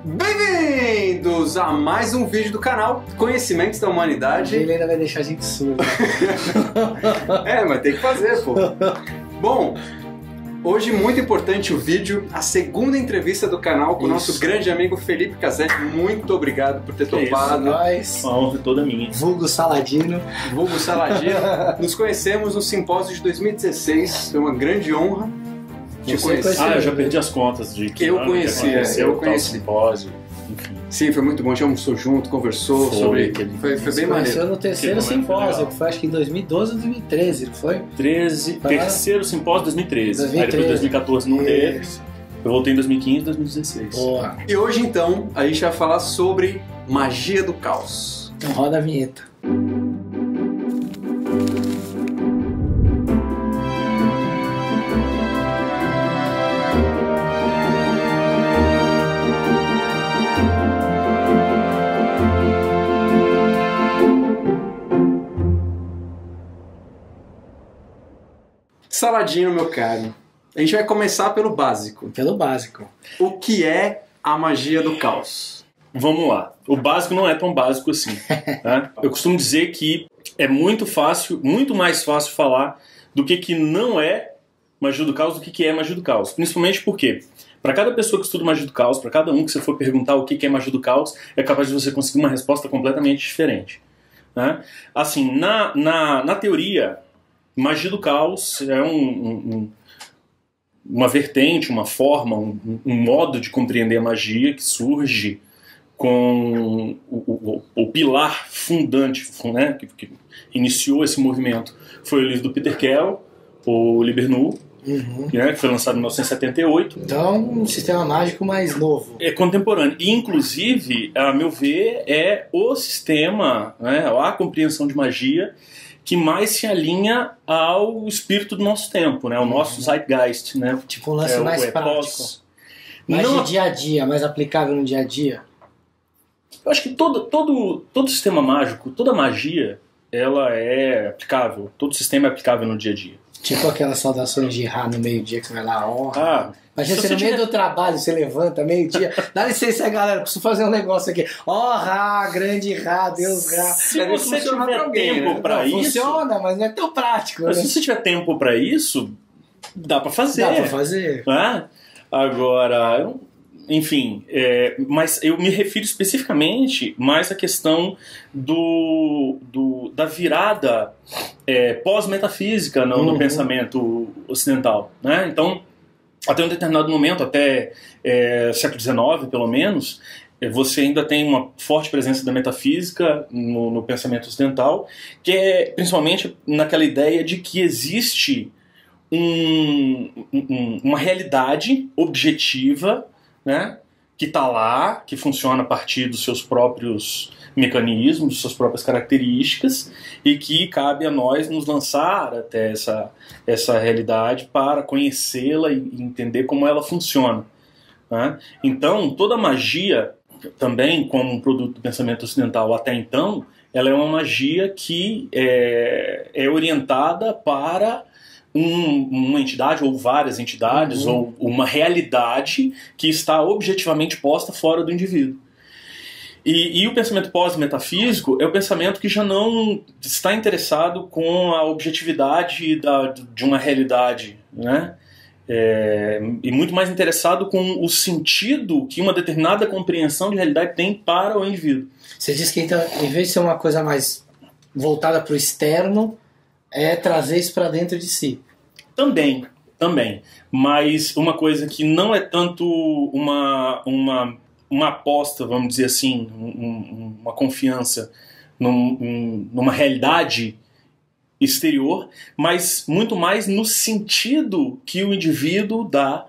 Bem-vindos a mais um vídeo do canal Conhecimentos da Humanidade. Ele ainda vai deixar a gente surdo. Mas tem que fazer, pô. Bom, hoje muito importante o vídeo, a segunda entrevista do canal com o nosso grande amigo Felipe Casé. Muito obrigado por ter topado. Nós, a honra toda minha. Vulgo Saladino. Vulgo Saladino. Nos conhecemos no simpósio de 2016, foi uma grande honra te conhecer. Eu já perdi as contas de que eu conheci. Simpósio, enfim. Sim, foi muito bom, a gente almoçou junto, conversou sobre... Foi bem maneiro. Conheceu no terceiro simpósio, que foi acho que em 2012 ou 2013, não foi? Terceiro simpósio 2013. Aí depois 2014 não teve. Eu voltei em 2015 e 2016. Boa. E hoje então a gente vai falar sobre magia do caos. Então roda a vinheta. Saladino, meu caro, a gente vai começar pelo básico. Pelo básico. O que é a magia do caos? Vamos lá. O básico não é tão básico assim. Tá? Eu costumo dizer que é muito mais fácil falar do que não é magia do caos do que é magia do caos. Principalmente porque, para cada pessoa que estuda magia do caos, para cada um que você for perguntar o que é magia do caos, é capaz de você conseguir uma resposta completamente diferente. Tá? Assim, na teoria, magia do caos é uma vertente, uma forma, um modo de compreender a magia que surge com o pilar fundante, né, que iniciou esse movimento. Foi o livro do Peter Carroll, o Liber Null, né, que foi lançado em 1978. Então, um sistema mágico mais novo. É contemporâneo. E, inclusive, a meu ver, é o sistema, né, a compreensão de magia que mais se alinha ao espírito do nosso tempo, né? O nosso zeitgeist, né? Tipo um lance mais prático. Mais de dia a dia, mais aplicável no dia a dia. Eu acho que todo sistema mágico, toda magia, ela é aplicável. Todo sistema é aplicável no dia a dia. Tipo aquelas saudações de Ra no meio-dia que você vai lá, honra. Imagina você no meio do trabalho, você levanta meio-dia. Dá licença aí, galera, preciso fazer um negócio aqui. Ra, grande Ra, Deus Ra. Se você tiver tempo pra isso... Funciona, mas não é tão prático. Mas né? se você tiver tempo pra isso, dá pra fazer. Dá pra fazer. Agora, enfim, mas eu me refiro especificamente mais à questão da virada pós-metafísica no pensamento ocidental, né? Então, até um determinado momento, até século XIX pelo menos, você ainda tem uma forte presença da metafísica no pensamento ocidental, que é principalmente naquela ideia de que existe uma realidade objetiva, né, que está lá, que funciona a partir dos seus próprios mecanismos, suas próprias características, e que cabe a nós nos lançar até essa realidade para conhecê-la e entender como ela funciona. Né? Então, toda magia, também como um produto do pensamento ocidental até então, ela é uma magia que é orientada para uma entidade ou várias entidades ou uma realidade que está objetivamente posta fora do indivíduo. E o pensamento pós-metafísico é o pensamento que já não está interessado com a objetividade de uma realidade, né? E muito mais interessado com o sentido que uma determinada compreensão de realidade tem para o indivíduo. Você diz que, então, em vez de ser uma coisa mais voltada para o externo, é trazer isso para dentro de si. Também. Mas uma coisa que não é tanto uma aposta, vamos dizer assim, uma confiança numa realidade exterior, mas muito mais no sentido que o indivíduo dá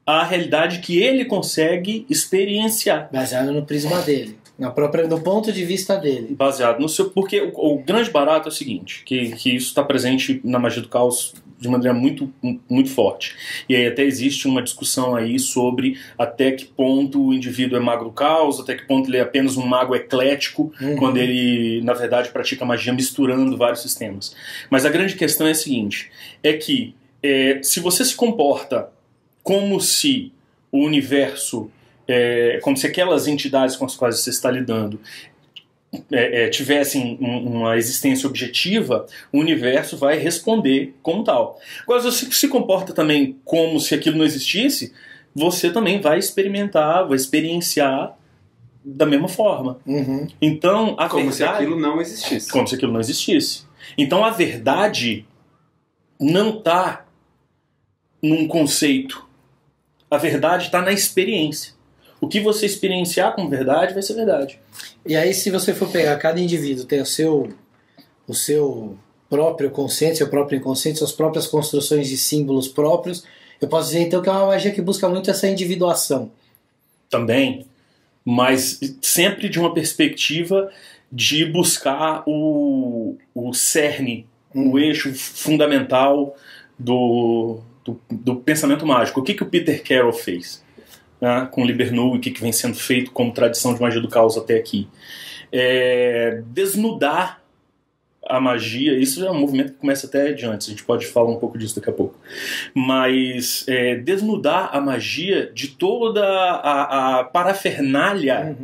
à realidade que ele consegue experienciar. Baseado no prisma dele. No ponto de vista dele. Baseado no seu... Porque o grande barato é o seguinte, que isso está presente na magia do caos de maneira muito, muito forte. E aí até existe uma discussão aí sobre até que ponto o indivíduo é mago do caos, até que ponto ele é apenas um mago eclético, quando ele, na verdade, pratica magia misturando vários sistemas. Mas a grande questão é a seguinte, é que se você se comporta como se o universo como se aquelas entidades com as quais você está lidando tivessem uma existência objetiva, o universo vai responder como tal. Agora, se você se comporta também como se aquilo não existisse, você também vai experimentar, vai experienciar da mesma forma. Uhum. Então, a como verdade, se aquilo não existisse. Como se aquilo não existisse. Então, a verdade não está num conceito. A verdade está na experiência. O que você experienciar como verdade vai ser verdade. E aí, se você for pegar, cada indivíduo tem o seu próprio consciente, seu próprio inconsciente, suas próprias construções de símbolos próprios. Eu posso dizer, então, que é uma magia que busca muito essa individuação. Também, mas sempre de uma perspectiva de buscar o cerne, o eixo fundamental do pensamento mágico. O que o Peter Carroll fez, né, com o Liber Null e o que vem sendo feito como tradição de magia do caos até aqui? Desnudar a magia. Isso é um movimento que começa até de antes, a gente pode falar um pouco disso daqui a pouco, mas desnudar a magia de toda a parafernália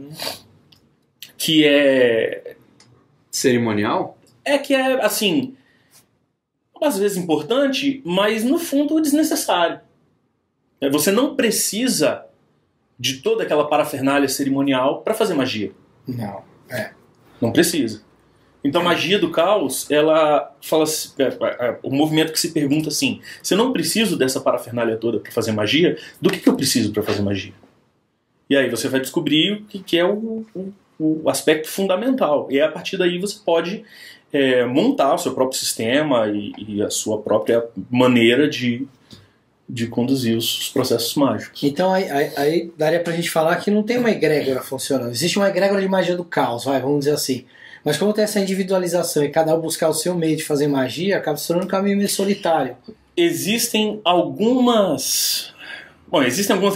que é cerimonial? Que é, assim, às vezes importante, mas no fundo desnecessário. Você não precisa de toda aquela parafernália cerimonial para fazer magia. Não. Não precisa. Então a magia do caos, ela fala, o movimento que se pergunta assim: se eu não preciso dessa parafernália toda para fazer magia, do que eu preciso para fazer magia? E aí você vai descobrir o que é o aspecto fundamental. E a partir daí você pode montar o seu próprio sistema e a sua própria maneira de conduzir os processos mágicos. Então aí daria pra gente falar que não tem uma egrégora funcionando. Existe uma egrégora de magia do caos, vamos dizer assim. Mas como tem essa individualização e cada um buscar o seu meio de fazer magia, acaba se tornando um caminho meio solitário. Existem algumas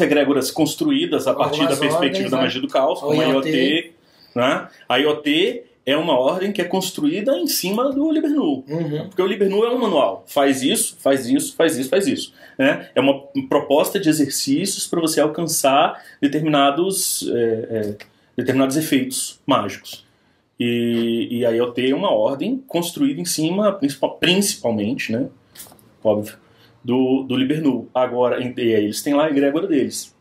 egrégoras construídas a partir da perspectiva da magia do caos, como a IoT. Né? A IoT é uma ordem que é construída em cima do Liber Null. Porque o Liber Null é um manual. Faz isso, faz isso, faz isso, faz isso. Né? É uma proposta de exercícios para você alcançar determinados efeitos mágicos. E a IoT é uma ordem construída em cima, principalmente, né? Óbvio, do Liber Null. Agora, eles têm lá a egrégora deles.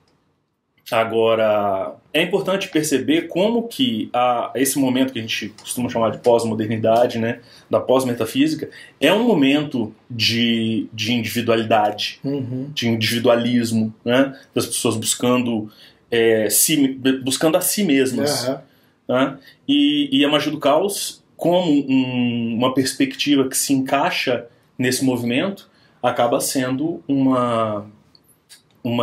Agora, é importante perceber como que esse momento que a gente costuma chamar de pós-modernidade, né, da pós-metafísica, é um momento de individualidade, de individualismo, né, das pessoas buscando a si mesmas. Né, e a magia do caos, como uma perspectiva que se encaixa nesse movimento, acaba sendo uma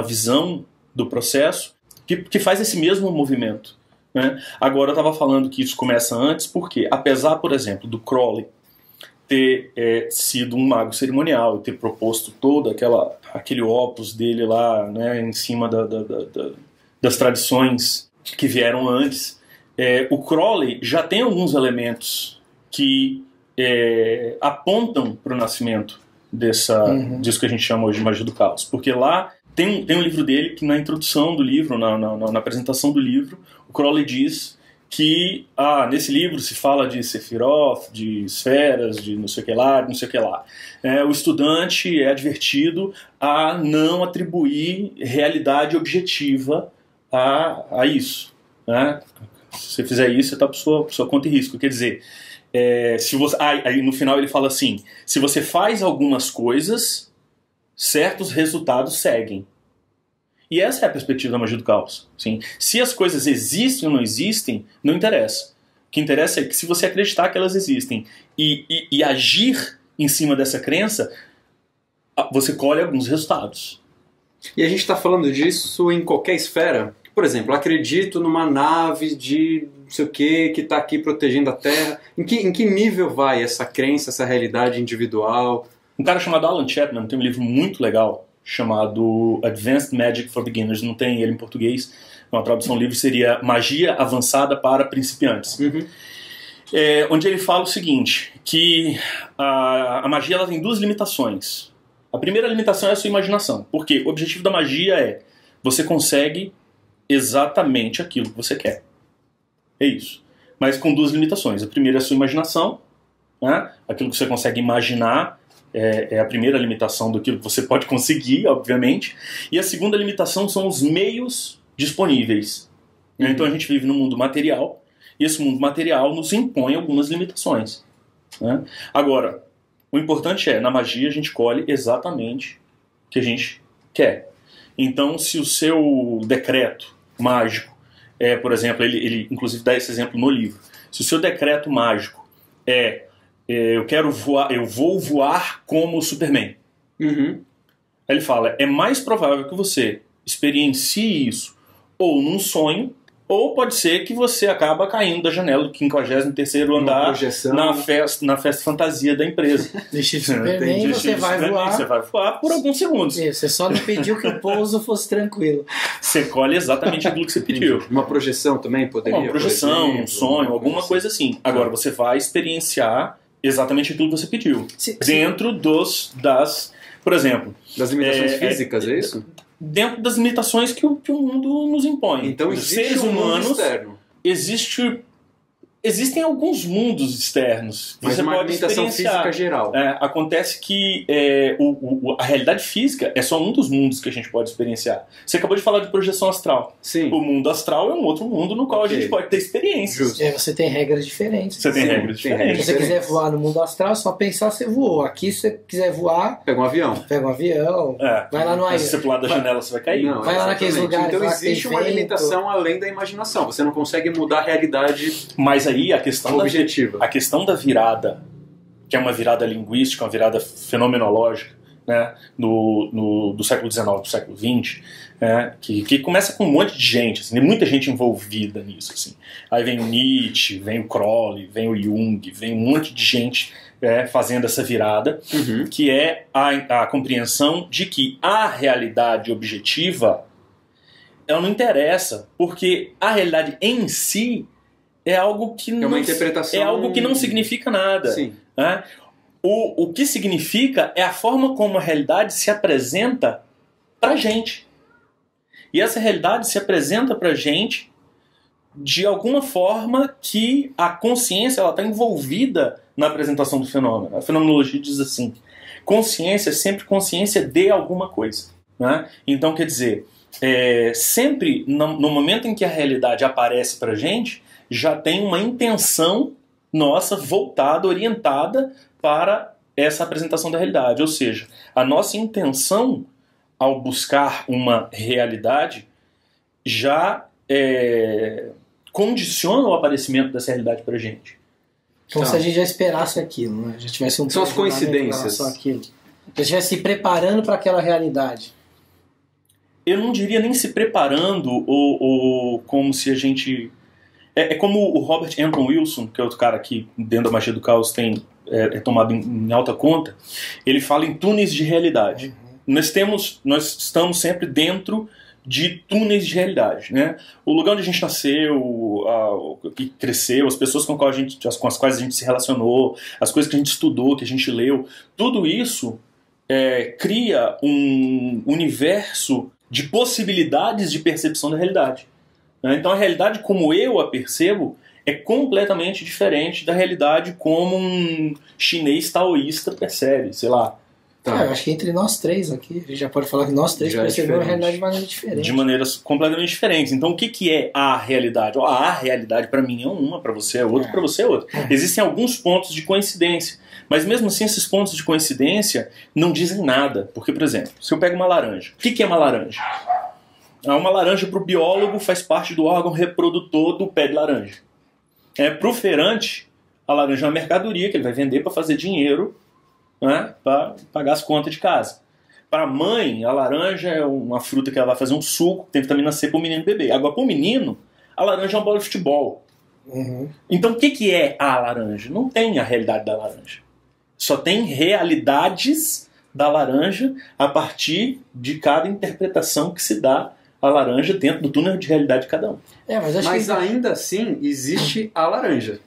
visão do processo que faz esse mesmo movimento. Né? Agora, eu estava falando que isso começa antes, porque apesar, por exemplo, do Crowley ter sido um mago cerimonial e ter proposto todo aquele opus dele lá, né, em cima das tradições que vieram antes, o Crowley já tem alguns elementos que apontam para o nascimento disso que a gente chama hoje de magia do caos. Porque lá tem um livro dele que na introdução do livro, na apresentação do livro, o Crowley diz que nesse livro se fala de Sephiroth, de esferas, de não sei o que lá, não sei o que lá. O estudante é advertido a não atribuir realidade objetiva a isso. Né? Se você fizer isso, você está por sua conta e risco. Quer dizer, aí no final ele fala assim: se você faz algumas coisas, certos resultados seguem. E essa é a perspectiva da magia do caos. Sim. Se as coisas existem ou não existem, não interessa. O que interessa é que se você acreditar que elas existem e agir em cima dessa crença, você colhe alguns resultados. E a gente está falando disso em qualquer esfera. Por exemplo, acredito numa nave de não sei o que está aqui protegendo a Terra. Em que nível vai essa crença, essa realidade individual? Um cara chamado Alan Chapman tem um livro muito legal chamado Advanced Magic for Beginners. Não tem ele em português. Uma tradução livre seria Magia Avançada para Principiantes. Onde ele fala o seguinte, que a magia ela tem duas limitações. A primeira limitação é a sua imaginação. Porque o objetivo da magia você consegue exatamente aquilo que você quer. É isso. Mas com duas limitações. A primeira é a sua imaginação, né? Aquilo que você consegue imaginar é a primeira limitação daquilo que você pode conseguir, obviamente. E a segunda limitação são os meios disponíveis. Então a gente vive num mundo material, e esse mundo material nos impõe algumas limitações, né? Agora, o importante é, na magia a gente colhe exatamente o que a gente quer. Então, se o seu decreto mágico por exemplo, ele inclusive dá esse exemplo no livro, se o seu decreto mágico eu quero voar, eu vou voar como o Superman. Uhum. Ele fala, é mais provável que você experiencie isso ou num sonho, ou pode ser que você acaba caindo da janela do 53º andar na festa fantasia da empresa. Vestido de Superman, você vai voar. Você vai voar por alguns segundos. Você só não pediu que o pouso fosse tranquilo. Você colhe exatamente aquilo que você pediu. Uma projeção também poderia? Uma projeção, exemplo, um sonho, alguma coisa assim. Agora, você vai experienciar exatamente aquilo que você pediu. Dentro das... Por exemplo... Das limitações físicas, é isso? Dentro das limitações que o mundo nos impõe. Então os existe seres um humanos, mundo externo. Existem alguns mundos externos. Mas você uma pode limitação experienciar. física geral. Acontece que a realidade física é só um dos mundos que a gente pode experienciar. Você acabou de falar de projeção astral. Sim. O mundo astral é um outro mundo no qual a gente pode ter experiências. Você tem regras diferentes. Você tem regras diferentes. Se você quiser voar no mundo astral, é só pensar, você voou. Aqui, se você quiser voar... Pega um avião. Vai lá no Mas se você pular da janela, você vai cair. Não, vai lá naqueles lugares. Então lá existe uma limitação além da imaginação. Você não consegue mudar a realidade. Mas aí a questão objetiva. A questão da virada, que é uma virada linguística, uma virada fenomenológica, né, do século XIX para o século XX, que começa com um monte de gente, assim, tem muita gente envolvida nisso. Assim. Aí vem o Nietzsche, vem o Crowley, vem o Jung, vem um monte de gente fazendo essa virada, que é a compreensão de que a realidade objetiva ela não interessa, porque a realidade em si é algo que uma interpretação... é algo que não significa nada. Sim. Né? O que significa é a forma como a realidade se apresenta pra gente. E essa realidade se apresenta pra gente de alguma forma que a consciência está envolvida na apresentação do fenômeno. A fenomenologia diz assim, consciência é sempre consciência de alguma coisa. Né? Então, quer dizer, sempre no momento em que a realidade aparece pra gente, já tem uma intenção nossa voltada, orientada para essa apresentação da realidade. Ou seja, a nossa intenção ao buscar uma realidade já condiciona o aparecimento dessa realidade para a gente. Como se a gente já esperasse aquilo, né? Já tivesse são as coincidências. Já estivesse se preparando para aquela realidade. Eu não diria nem se preparando ou como se a gente... É como o Robert Anton Wilson, que é outro cara que dentro da magia do caos tem tomado em alta conta, ele fala em túneis de realidade. Nós estamos sempre dentro de túneis de realidade, né? O lugar onde a gente nasceu, que cresceu, as pessoas com as quais a gente se relacionou, as coisas que a gente estudou, que a gente leu, tudo isso cria um universo de possibilidades de percepção da realidade. Então a realidade como eu a percebo é completamente diferente da realidade como um chinês taoísta percebe, sei lá. Eu acho que entre nós três aqui, a gente já pode falar que nós três percebemos a realidade de maneira diferente. De maneiras completamente diferentes. Então o que é a realidade? A realidade para mim é uma, para você é outra, para você é outra. Existem alguns pontos de coincidência, mas mesmo assim esses pontos de coincidência não dizem nada. Porque, por exemplo, se eu pego uma laranja, o que é uma laranja? Uma laranja para o biólogo faz parte do órgão reprodutor do pé de laranja. Para o feirante, a laranja é uma mercadoria que ele vai vender para fazer dinheiro, né, para pagar as contas de casa. Para a mãe, a laranja é uma fruta que ela vai fazer um suco, tem vitamina C para o menino beber. Agora, para o menino, a laranja é uma bola de futebol. Então, o que é a laranja? Não tem a realidade da laranja. Só tem realidades da laranja a partir de cada interpretação que se dá a laranja dentro do túnel de realidade de cada um. Mas ainda assim existe a laranja,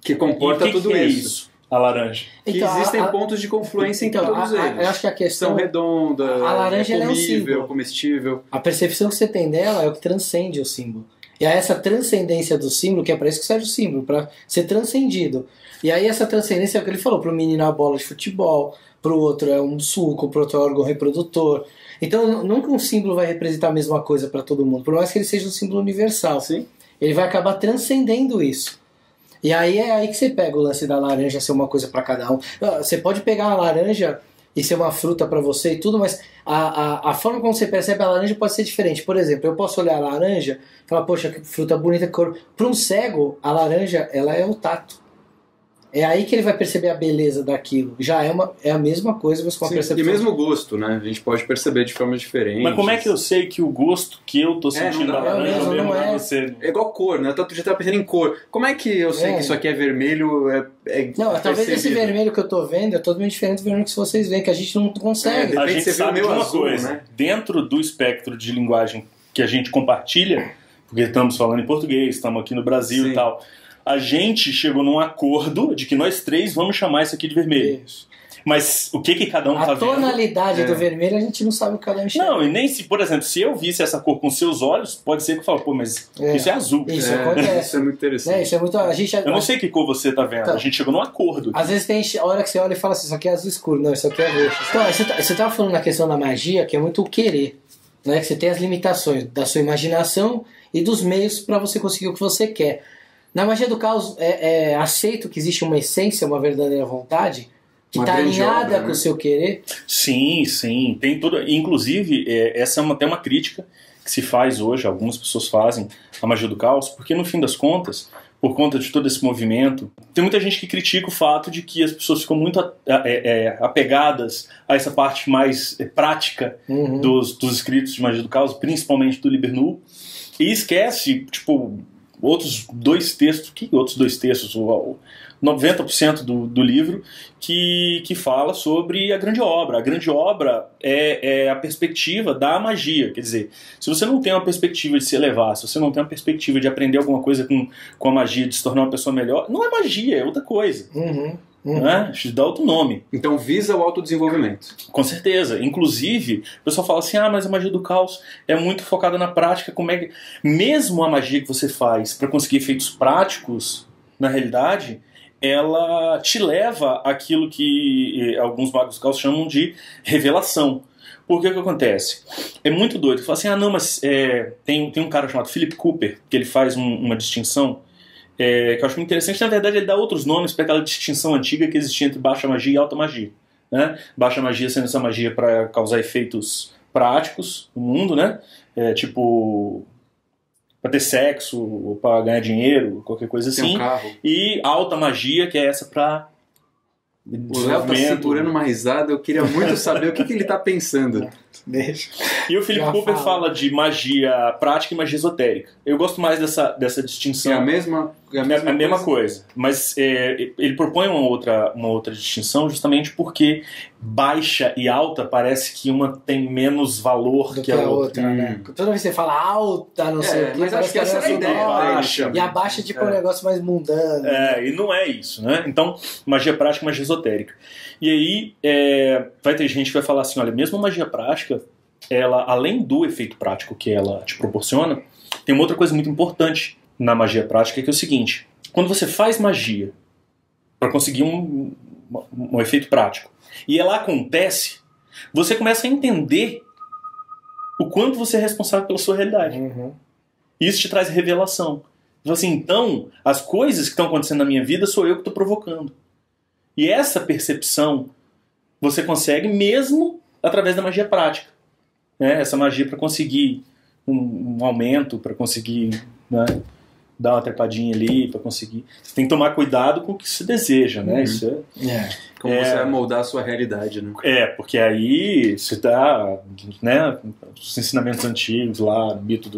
que comporta tudo isso. a laranja. Que existem pontos de confluência em todos eles. Eu acho que a questão... São redonda, a laranja é é um símbolo. comestível. A percepção que você tem dela é o que transcende o símbolo. E aí essa transcendência do símbolo, que é para isso que serve o símbolo, para ser transcendido. E aí essa transcendência é o que ele falou, para o menino é a bola de futebol, para o outro é um suco, para o outro é um órgão reprodutor. Então nunca um símbolo vai representar a mesma coisa para todo mundo, por mais que ele seja um símbolo universal. Sim. Ele vai acabar transcendendo isso. E aí é aí que você pega o lance da laranja ser uma coisa para cada um. Você pode pegar a laranja e ser uma fruta para você e tudo, mas a forma como você percebe a laranja pode ser diferente. Por exemplo, eu posso olhar a laranja e falar, poxa, que fruta bonita, que cor. Para um cego, a laranja ela é o tato. É aí que ele vai perceber a beleza daquilo. Já é a mesma coisa, mas com a percepção. E mesmo o gosto, né? A gente pode perceber de forma diferente. Mas como é que eu sei que o gosto que eu tô sentindo da laranja é o mesmo que você? É igual cor, né? Eu já tava pensando em cor. Como é que eu sei que isso aqui é vermelho? Não, talvez esse vermelho que eu tô vendo é totalmente diferente do vermelho que vocês veem, que a gente não consegue. A gente sabe de uma coisa, né? Dentro do espectro de linguagem que a gente compartilha, porque estamos falando em português, estamos aqui no Brasil e tal, a gente chegou num acordo de que nós três vamos chamar isso aqui de vermelho. Isso. Mas o que cada um tá vendo? A tonalidade do vermelho a gente não sabe o que cada um enxerga. Não, e nem se, por exemplo, se eu visse essa cor com seus olhos, pode ser que eu fale, pô, mas isso é azul. Isso acontece. Isso é muito interessante. Isso é muito, eu não sei que cor você tá vendo, a gente chegou num acordo. Às vezes tem hora que você olha e fala assim, isso aqui é azul escuro, não, isso aqui é roxo. Então, você tava falando na questão da magia, que é muito o querer, né? Que você tem as limitações da sua imaginação e dos meios para você conseguir o que você quer. Na magia do caos, é aceito que existe uma essência, uma verdadeira vontade, que está alinhada com o seu querer? Sim, sim. Tem tudo. Inclusive, essa é até uma crítica que se faz hoje, algumas pessoas fazem a magia do caos, porque no fim das contas, por conta de todo esse movimento, tem muita gente que critica o fato de que as pessoas ficam muito apegadas a essa parte mais prática dos escritos de magia do caos, principalmente do Liber Null, e esquece, tipo, outros dois textos, 90% do livro, que fala sobre a grande obra. A grande obra é a perspectiva da magia. Quer dizer, se você não tem uma perspectiva de se elevar, se você não tem uma perspectiva de aprender alguma coisa com a magia, de se tornar uma pessoa melhor, não é magia, é outra coisa. Né? Te dá outro nome. Então visa o autodesenvolvimento. Com certeza. Inclusive, o pessoal fala assim, mas a magia do caos é muito focada na prática. Como é que... Mesmo a magia que você faz para conseguir efeitos práticos, na realidade, ela te leva àquilo que alguns magos do caos chamam de revelação. Por que acontece? É muito doido. Fala assim, mas tem um cara chamado Philip Cooper, que ele faz uma distinção que eu acho muito interessante. Na verdade, ele dá outros nomes para aquela distinção antiga que existia entre baixa magia e alta magia. Né? Baixa magia sendo essa magia para causar efeitos práticos no mundo, né? Tipo, para ter sexo, ou para ganhar dinheiro, qualquer coisa assim. Um carro. E alta magia, que é essa para... O Léo tá segurando uma risada, eu queria muito saber o que ele tá pensando. Deixa. E o Philip Cooper fala de magia prática e magia esotérica. Eu gosto mais dessa distinção. É a mesma coisa. Mas ele propõe uma outra distinção justamente porque baixa e alta parece que uma tem menos valor do que a outra. Né? Toda vez que você fala alta, não sei o que, mas acho que essa é a ideia. Baixa. E a baixa tipo um negócio mais mundano. E não é isso, né? Então, magia prática e magia esotérica. E aí, vai ter gente que vai falar assim, olha, mesmo a magia prática, ela, além do efeito prático que ela te proporciona, tem uma outra coisa muito importante na magia prática, que é o seguinte: quando você faz magia para conseguir um efeito prático, e ela acontece, você começa a entender o quanto você é responsável pela sua realidade. Isso te traz revelação. Assim, então, as coisas que estão acontecendo na minha vida sou eu que estou provocando. E essa percepção você consegue mesmo através da magia prática. Né? Essa magia para conseguir um aumento, para conseguir, né, dar uma trepadinha ali, para conseguir... Você tem que tomar cuidado com o que se deseja, né? Isso como você vai moldar a sua realidade, né? Porque aí você dá, né, os ensinamentos antigos lá, o mito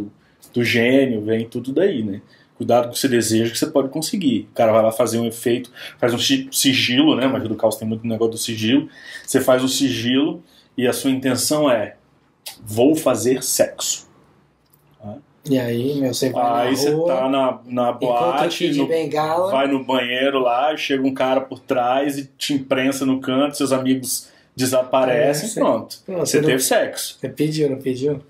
do gênio, vem tudo daí, né? Cuidado com o que você deseja, que você pode conseguir. O cara vai lá fazer um efeito, faz um sigilo, né? A magia do caos tem muito negócio do sigilo. Você faz o sigilo e a sua intenção é: vou fazer sexo. E aí, meu, você vai Aí na você rua, tá na boate, de bengala. vai no banheiro lá, chega um cara por trás e te imprensa no canto, seus amigos desaparecem, pronto. Você teve sexo. Você pediu, não pediu?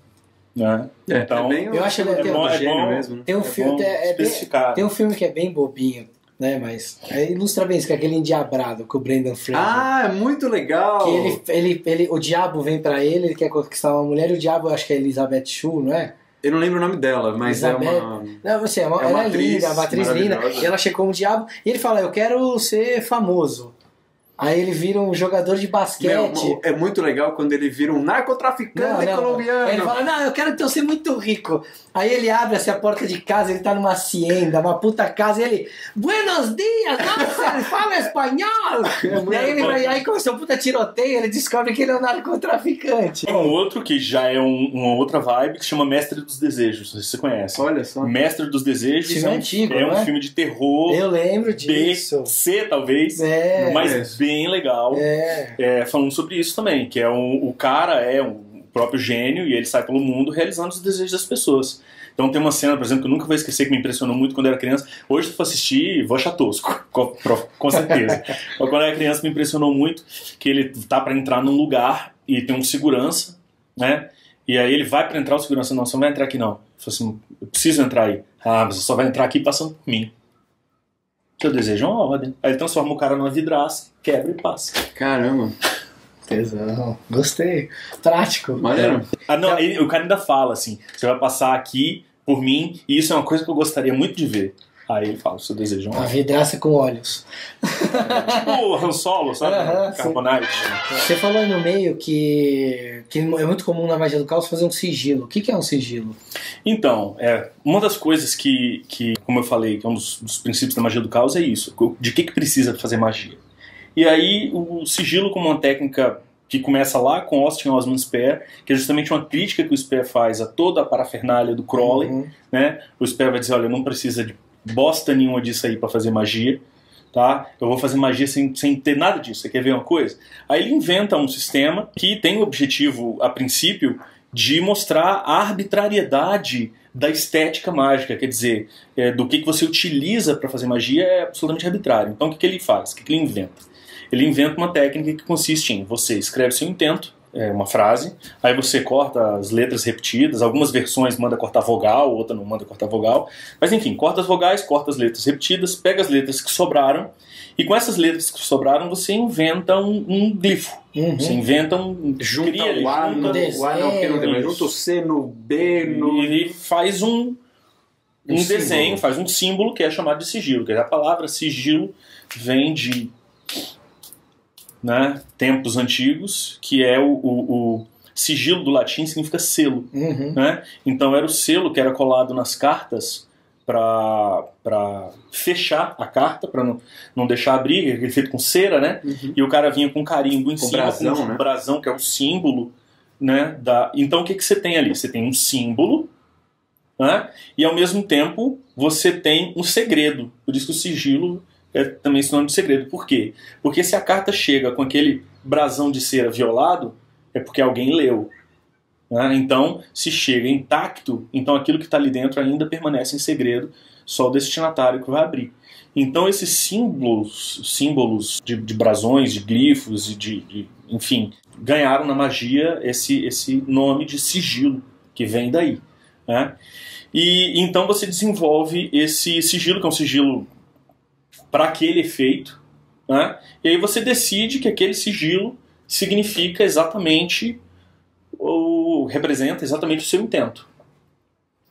Né? Então, bem eu acho que é bom mesmo. Tem um filme, especificar. Tem um filme que é bem bobinho, né? Mas ilustra bem isso, que é aquele Endiabrado com o Brendan Fraser. Ah, é muito legal! Que o diabo vem pra ele quer conquistar uma mulher, e o diabo, acho que é Elizabeth Shue, não é? Eu não lembro o nome dela, mas Elizabeth... é uma... Não, você, ela é linda, uma atriz linda. E ela chegou um diabo e ele fala, eu quero ser famoso. Aí ele vira um jogador de basquete. É muito legal quando ele vira um narcotraficante colombiano. Aí ele fala, não, eu quero ser muito rico. Aí ele abre assim, a porta de casa, ele tá numa hacienda, uma puta casa, e ele, buenos dias, nossa, ele fala espanhol. E aí, aí começou um puta tiroteio, ele descobre que ele é um narcotraficante. Tem um outro que já é uma outra vibe, que se chama Mestre dos Desejos, não sei se você conhece. Olha só. Mestre dos Desejos filme antigo, um filme de terror. Eu lembro disso. C, talvez, mas bem legal. Falando sobre isso também, que é o cara é um próprio gênio e ele sai pelo mundo realizando os desejos das pessoas. Então tem uma cena, por exemplo, que eu nunca vou esquecer, que me impressionou muito quando eu era criança. Hoje, se eu for assistir, vou achar tosco, com certeza. Mas quando eu era criança, me impressionou muito que ele tá para entrar num lugar e tem um segurança, né? E aí ele vai para entrar, o segurança, não, você não vai entrar aqui não. Eu falei assim, eu preciso entrar aí. Ah, mas você só vai entrar aqui passando por mim. Seu desejo é uma ordem. Aí ele transforma o cara numa vidraça, quebra e passa. Caramba. Tesão. Gostei. Prático. Maneiro. O cara ainda fala assim, você vai passar aqui por mim, e isso é uma coisa que eu gostaria muito de ver. Aí ele fala, seu desejo é uma ordem. A vidraça com olhos. Tipo o Han Solo, sabe? Carbonite. Você falou aí no meio que é muito comum na magia do caos fazer um sigilo. O que é um sigilo? Então, uma das coisas que, como eu falei, que é um dos princípios da magia do caos é isso. De que precisa fazer magia? E aí o sigilo como uma técnica que começa lá com Austin Osman Spare, que é justamente uma crítica que o Spare faz a toda a parafernália do Crowley. Né? O Spare vai dizer, olha, não precisa de bosta nenhuma disso aí para fazer magia. Tá? Eu vou fazer magia sem ter nada disso. Você quer ver uma coisa? Aí ele inventa um sistema que tem o objetivo, a princípio, de mostrar a arbitrariedade da estética mágica, quer dizer, do que você utiliza para fazer magia é absolutamente arbitrário. Então o que ele faz? O que ele inventa? Ele inventa uma técnica que consiste em você escreve seu intento, uma frase, aí você corta as letras repetidas, algumas versões manda cortar vogal, outra não manda cortar vogal, mas enfim, corta as vogais, corta as letras repetidas, pega as letras que sobraram, e com essas letras que sobraram você inventa um glifo. Você inventa junta o A no D, junta o C no B no... E faz um desenho, faz um símbolo que é chamado de sigilo. Quer dizer, a palavra sigilo vem de tempos antigos, que é o sigilo do latim significa selo. Né? Então era o selo que era colado nas cartas para fechar a carta, para não deixar abrir, aquele feito com cera, né? E o cara vinha com carimbo em cima, brasão, com um brasão, que é o símbolo, né? Então o que você tem ali? Você tem um símbolo, né? E ao mesmo tempo você tem um segredo. Por isso que o sigilo é também sinônimo de segredo. Por quê? Porque se a carta chega com aquele brasão de cera violado, é porque alguém leu. Então, se chega intacto, então aquilo que está ali dentro ainda permanece em segredo, só o destinatário que vai abrir. Então esses símbolos de brasões, de glifos, enfim, ganharam na magia esse nome de sigilo, que vem daí. Né? E então você desenvolve esse sigilo, que é um sigilo para aquele efeito, né? E aí você decide que aquele sigilo significa exatamente representa exatamente o seu intento.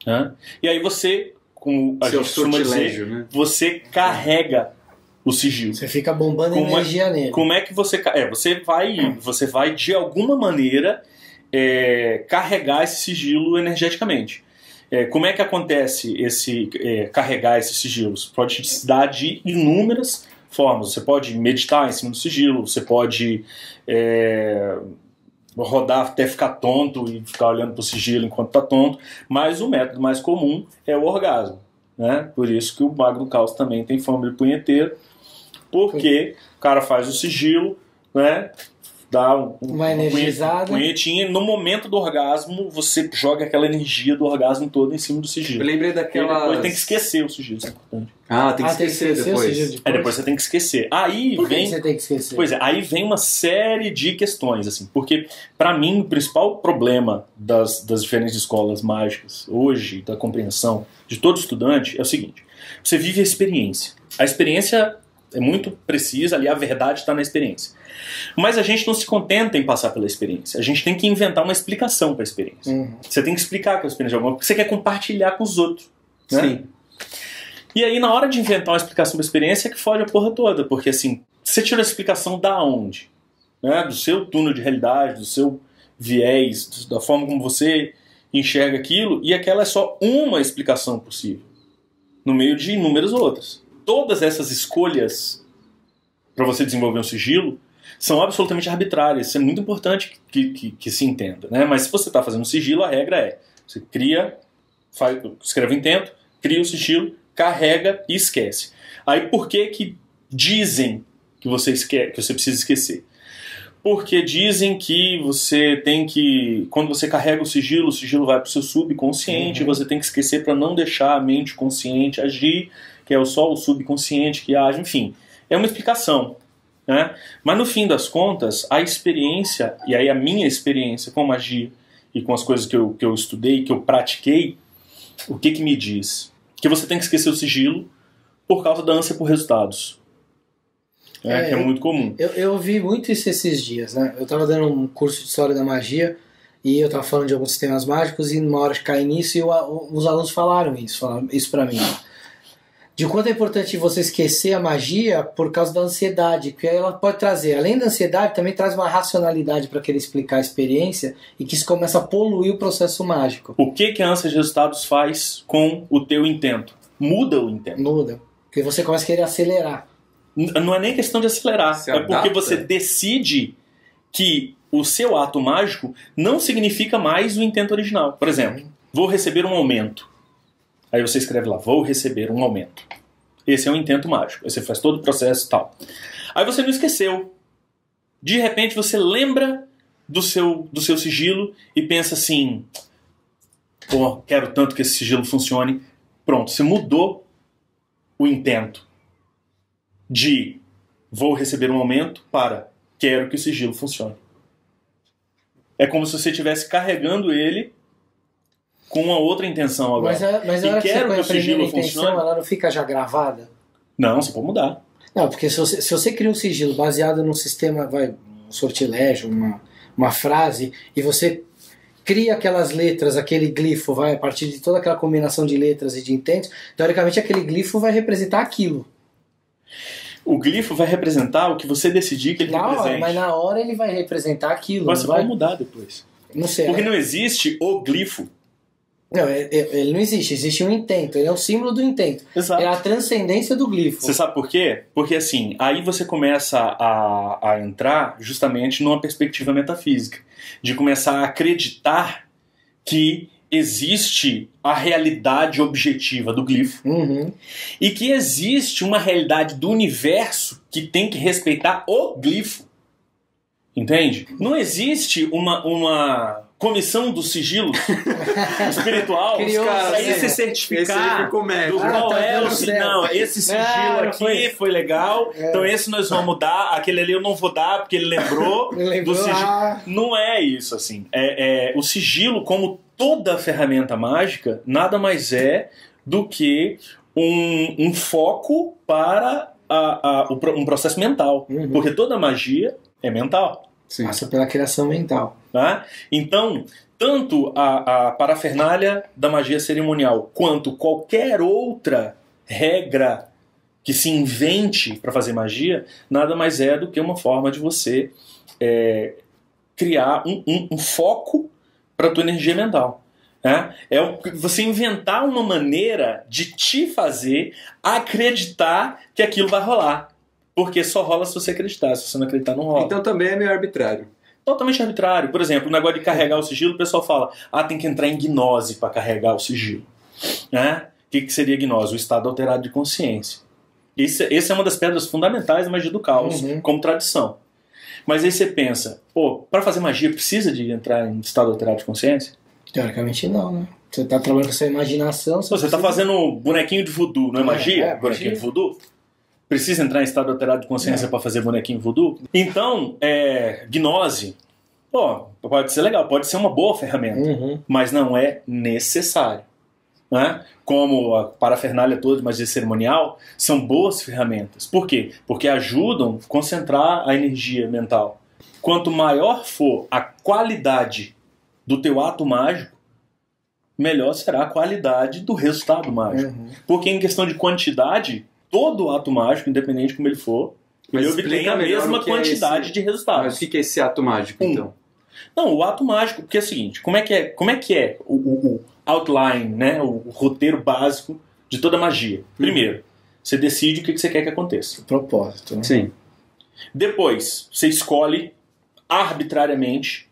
Né? E aí você, como a gente costuma dizer, né? Você carrega o sigilo. Você fica bombando energia nele. Como é que você... você vai de alguma maneira carregar esse sigilo energeticamente. Como é que acontece carregar esses sigilos? Pode se dar de inúmeras formas. Você pode meditar em cima do sigilo, você pode rodar até ficar tonto e ficar olhando para o sigilo enquanto está tonto, mas o método mais comum é o orgasmo. Né? Por isso que o mago do caos também tem fama de punheteiro, porque o cara faz o sigilo, né? dá uma energizada. Punhetinha. No momento do orgasmo, você joga aquela energia do orgasmo todo em cima do sigilo. Eu lembrei daquela... Depois tem que esquecer o sigilo, isso é importante. Tem que esquecer depois. Depois você tem que esquecer. Aí Por que vem... você tem que esquecer? Pois é, aí vem uma série de questões, assim, porque pra mim o principal problema das diferentes escolas mágicas hoje, da compreensão de todo estudante, é o seguinte: você vive a experiência. A experiência é muito precisa, ali a verdade está na experiência. Mas a gente não se contenta em passar pela experiência. A gente tem que inventar uma explicação para a experiência. Você tem que explicar aquela experiência de alguma coisa, porque você quer compartilhar com os outros. Né? Sim. E aí, na hora de inventar uma explicação para a experiência, é que foge a porra toda. Porque, assim, você tira a explicação da onde? Né? Do seu túnel de realidade, do seu viés, da forma como você enxerga aquilo, e aquela é só uma explicação possível, no meio de inúmeras outras. Todas essas escolhas para você desenvolver um sigilo são absolutamente arbitrárias. Isso é muito importante que se entenda. Né? Mas se você está fazendo um sigilo, a regra é: você cria, escreve o intento, cria o sigilo, carrega e esquece. Aí por que dizem que você precisa esquecer? Porque dizem que você tem que... Quando você carrega o sigilo vai para o seu subconsciente, você tem que esquecer para não deixar a mente consciente agir, que é só o subconsciente que age, enfim. É uma explicação. Né? Mas no fim das contas, a experiência, e aí a minha experiência com magia e com as coisas que eu estudei, que eu pratiquei, o que me diz? Que você tem que esquecer o sigilo por causa da ânsia por resultados. Que é muito comum. Eu vi muito isso esses dias, né? Eu estava dando um curso de História da Magia e eu estava falando de alguns sistemas mágicos e numa hora que caí nisso e os alunos falaram isso para mim. De quanto é importante você esquecer a magia por causa da ansiedade, porque ela pode trazer, além da ansiedade, também traz uma racionalidade para querer explicar a experiência e que isso começa a poluir o processo mágico. O que a ânsia de resultados faz com o teu intento? Muda o intento. Muda, porque você começa a querer acelerar. Não é nem questão de acelerar, é porque você decide que o seu ato mágico não significa mais o intento original. Por exemplo, vou receber um aumento. Aí você escreve lá, vou receber um aumento. Esse é um intento mágico. Aí você faz todo o processo e tal. Aí você não esqueceu. De repente você lembra do seu sigilo e pensa assim: pô, quero tanto que esse sigilo funcione. Pronto, você mudou o intento de vou receber um aumento para quero que o sigilo funcione. É como se você estivesse carregando ele com uma outra intenção agora. Mas a hora que você põe a primeira intenção, ela não fica já gravada? Não, você pode mudar. Não, porque se você cria um sigilo baseado num sistema, um sortilégio, uma frase, e você cria aquelas letras, aquele glifo, a partir de toda aquela combinação de letras e de intentos, teoricamente aquele glifo vai representar aquilo. O glifo vai representar o que você decidir que ele represente. Mas na hora ele vai representar aquilo. Mas você pode mudar depois. Não sei. Porque não existe o glifo. Não, ele não existe. Existe um intento. Ele é o símbolo do intento. Exato. É a transcendência do glifo. Você sabe por quê? Porque assim, aí você começa a entrar justamente numa perspectiva metafísica. De começar a acreditar que existe a realidade objetiva do glifo e que existe uma realidade do universo que tem que respeitar o glifo. Entende? Não existe uma comissão do sigilo espiritual para ir se certificar do qual é o sigilo. Não, esse sigilo aqui foi legal, então esse nós vamos dar, aquele ali eu não vou dar porque ele lembrou do sigilo. Não é isso, assim. O sigilo, como toda ferramenta mágica, nada mais é do que um foco para um processo mental. Porque toda magia é mental. Sim. Passa pela criação mental. Tá? Então, tanto a parafernália da magia cerimonial quanto qualquer outra regra que se invente para fazer magia, nada mais é do que uma forma de você criar um foco para a tua energia mental. Você inventar uma maneira de te fazer acreditar que aquilo vai rolar. Porque só rola se você acreditar. Se você não acreditar, não rola. Então também é meio arbitrário. Totalmente arbitrário. Por exemplo, o negócio de carregar o sigilo, o pessoal fala, tem que entrar em gnose para carregar o sigilo. O que seria gnose? O estado alterado de consciência. Essa é uma das pedras fundamentais da magia do caos, como tradição. Mas aí você pensa, pô, para fazer magia precisa de entrar em estado alterado de consciência? Teoricamente não, né? Você tá trabalhando com a sua imaginação. Você tá fazendo bonequinho de voodoo, não é magia? Bonequinho magia. de voodoo? Precisa entrar em estado alterado de consciência para fazer bonequinho voodoo? Então, gnose, pô, pode ser legal, pode ser uma boa ferramenta, mas não é necessário. Né? Como a parafernália toda de magia cerimonial, são boas ferramentas. Por quê? Porque ajudam a concentrar a energia mental. Quanto maior for a qualidade do teu ato mágico, melhor será a qualidade do resultado mágico. Porque em questão de quantidade, todo ato mágico, independente de como ele for, ele obtém a mesma quantidade de resultados. Mas o que é esse ato mágico, então? Não, o ato mágico, porque é o seguinte, como é que é o outline, né, o roteiro básico de toda magia? Primeiro, você decide o que você quer que aconteça. O propósito. Né? Sim. Depois, você escolhe arbitrariamente